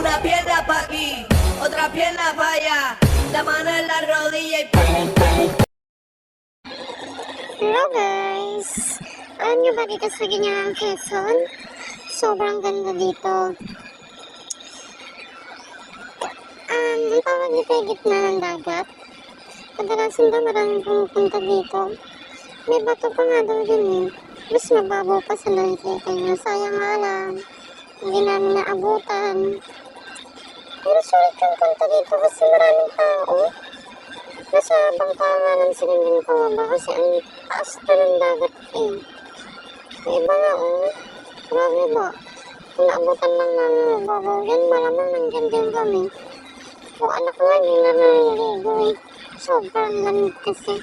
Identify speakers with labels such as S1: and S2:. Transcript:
S1: Una pierna pa' aquí, otra pierna pa' allá. La mano en la rodilla y pum, pum.
S2: Hello guys! Alam nyo ba dito sa Ginyaang Quezon? Sobrang ganda dito. Ang tawag dito ay gitna ng dagat. Kadalasan daw maraming pumupunta dito. May bato pa nga daw dun eh. Mas mababaw pa sa nakikita nyo. Sayang nga lang. Hindi namin naabutan. Pero sulit yung punta dito kasi maraming tao. Nasa bangkanganan sila din pababa kasi ang taas na ng dagat eh. May iba nga oh. Grabe ba? Kung naabutan lang namin mababaw yan, malamang nandyan din kami. O anak nga, hindi na naliligo eh. Sobrang lamig kasi.